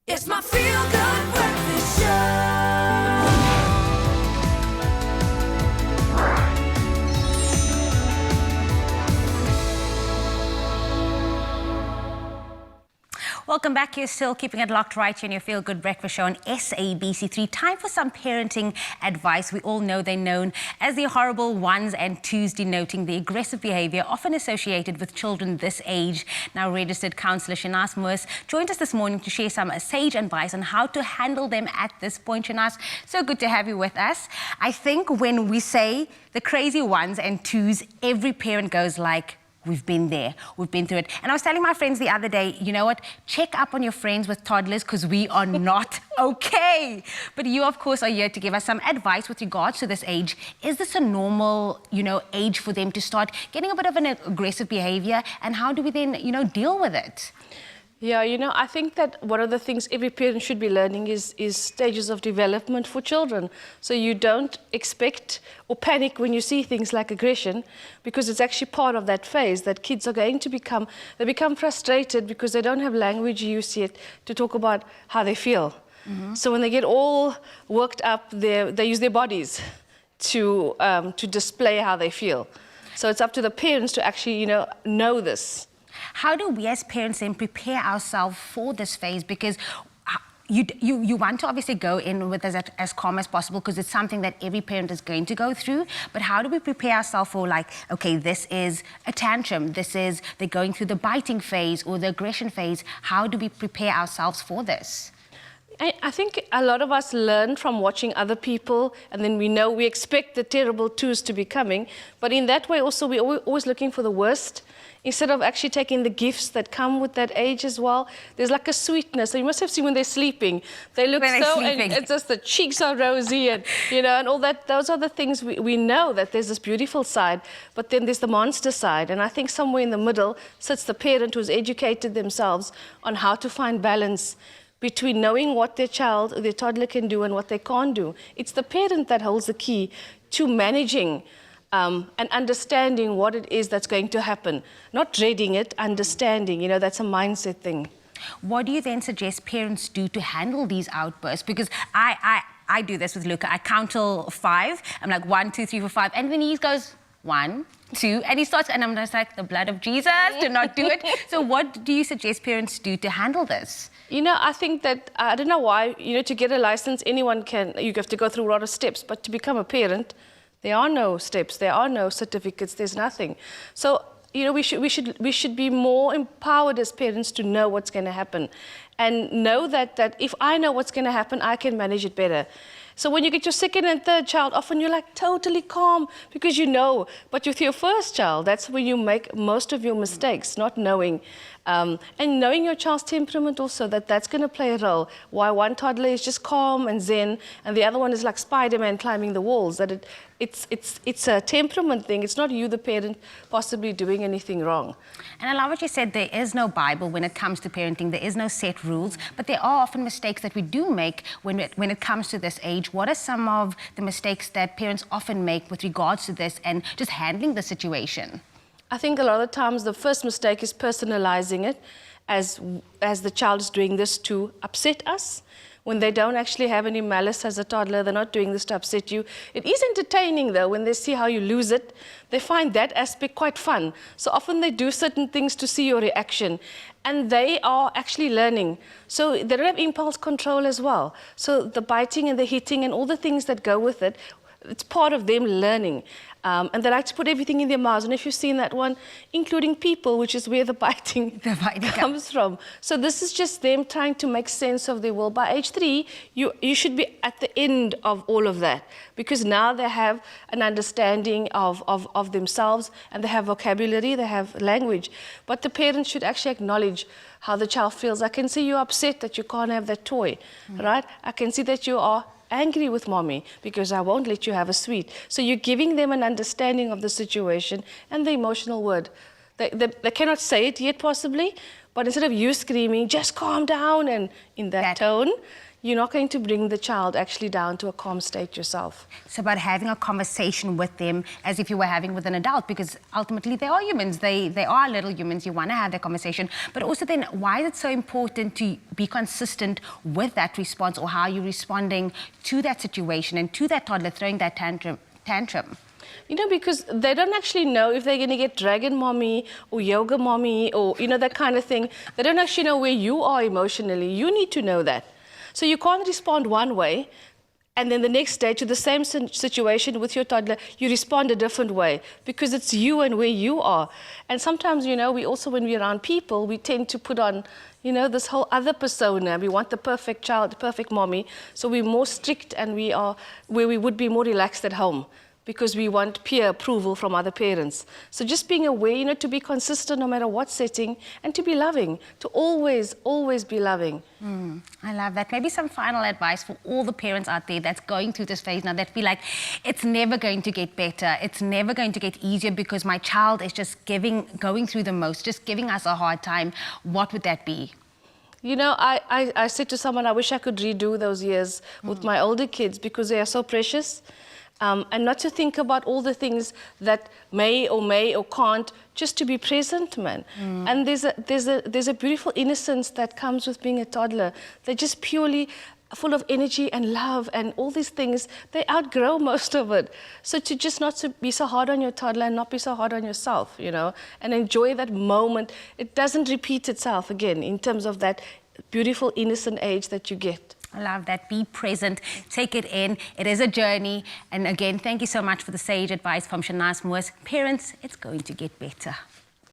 It's my feel-good breakfast show. Welcome back. You're still keeping it locked right here on your Feel Good Breakfast Show on SABC3. Time for some parenting advice. We all know they're known as the horrible ones and twos, denoting the aggressive behaviour often associated with children this age. Now, registered counsellor Shanas Moos joined us this morning to share some sage advice on how to handle them at this point. Shanas, so good to have you with us. I think when we say the crazy ones and twos, every parent goes like, we've been there, we've been through it. And I was telling my friends the other day, you know what, check up on your friends with toddlers because we are not okay. But you, of course, are here to give us some advice with regards to this age. Is this a normal, age for them to start getting a bit of an aggressive behavior? And how do we then, deal with it? Yeah, I think that one of the things every parent should be learning is stages of development for children. So you don't expect or panic when you see things like aggression, because it's actually part of that phase that kids are going to become frustrated because they don't have language use yet to talk about how they feel. Mm-hmm. So when they get all worked up, they use their bodies to display how they feel. So it's up to the parents to actually, know this. How do we as parents then prepare ourselves for this phase? Because you want to obviously go in with as calm as possible because it's something that every parent is going to go through. But how do we prepare ourselves for, like, okay, this is a tantrum, they're going through the biting phase or the aggression phase. How do we prepare ourselves for this? I think a lot of us learn from watching other people, and then we expect the terrible twos to be coming. But in that way also, we're always looking for the worst, instead of actually taking the gifts that come with that age as well. There's like a sweetness. So you must have seen when they're sleeping. They look and it's just the cheeks are rosy and, and all that. Those are the things we know that there's this beautiful side, but then there's the monster side. And I think somewhere in the middle sits the parent who's educated themselves on how to find balance between knowing what their child or their toddler can do and what they can't do. It's the parent that holds the key to managing and understanding what it is that's going to happen. Not dreading it, understanding, that's a mindset thing. What do you then suggest parents do to handle these outbursts? Because I do this with Luca. I count till 5. I'm like 1, 2, 3, 4, 5. And then he goes 1, 2, and he starts, and I'm just like, the blood of Jesus, do not do it. So what do you suggest parents do to handle this? I think that, I don't know why, to get a license, anyone can, you have to go through a lot of steps, but to become a parent, there are no steps, there are no certificates, there's nothing. So, we should be more empowered as parents to know what's going to happen and know that if I know what's going to happen, I can manage it better. So when you get your second and third child, often you're like totally calm because you know. But with your first child, that's when you make most of your mistakes, not knowing. And knowing your child's temperament also, that's going to play a role. Why one toddler is just calm and zen, and the other one is like Spider-Man climbing the walls. That it's a temperament thing. It's not you, the parent, possibly doing anything wrong. And I love what you said. There is no Bible when it comes to parenting. There is no set rules, but there are often mistakes that we do make when it comes to this age. What are some of the mistakes that parents often make with regards to this and just handling the situation? I think a lot of times the first mistake is personalizing it as the child is doing this to upset us. When they don't actually have any malice as a toddler, they're not doing this to upset you. It is entertaining, though, when they see how you lose it. They find that aspect quite fun. So often they do certain things to see your reaction. And they are actually learning. So they don't have impulse control as well. So the biting and the hitting and all the things that go with it, it's part of them learning. And they like to put everything in their mouths. And if you've seen that one, including people, which is where the biting comes from. So this is just them trying to make sense of their world. By age 3, you should be at the end of all of that, because now they have an understanding of themselves, and they have vocabulary, they have language. But the parents should actually acknowledge how the child feels. I can see you're upset that you can't have that toy, right? I can see that you are angry with mommy because I won't let you have a sweet. So you're giving them an understanding of the situation and the emotional word. They cannot say it yet possibly, But instead of you screaming, just calm down, and in that tone, you're not going to bring the child actually down to a calm state yourself. It's about having a conversation with them as if you were having with an adult, because ultimately they are humans. They are little humans. You want to have that conversation. But also then, why is it so important to be consistent with that response, or how you're responding to that situation and to that toddler throwing that tantrum? You know, because they don't actually know if they're going to get dragon mommy or yoga mommy or, you know, that kind of thing. They don't actually know where you are emotionally. You need to know that. So you can't respond one way, and then the next day to the same situation with your toddler, you respond a different way, because it's you and where you are. And sometimes, you know, we also, when we're around people, we tend to put on, you know, this whole other persona. We want the perfect child, the perfect mommy. So we're more strict, and we are where we would be more relaxed at home, because we want peer approval from other parents. So just being aware, you know, to be consistent no matter what setting, and to be loving, to always, always be loving. I love that. Maybe some final advice for all the parents out there that's going through this phase now, that feel like it's never going to get better, it's never going to get easier because my child is just going through the most, just giving us a hard time. What would that be? You know, I said to someone, I wish I could redo those years with my older kids, because they are so precious. And not to think about all the things that may or can't, just to be present, man. And there's a beautiful innocence that comes with being a toddler. They're just purely full of energy and love and all these things. They outgrow most of it. So to just not to be so hard on your toddler and not be so hard on yourself, you know, and enjoy that moment. It doesn't repeat itself again in terms of that beautiful, innocent age that you get. I love that. Be present, take it in. It is a journey. And again, thank you so much for the sage advice from Shanaz Moores. Parents, it's going to get better.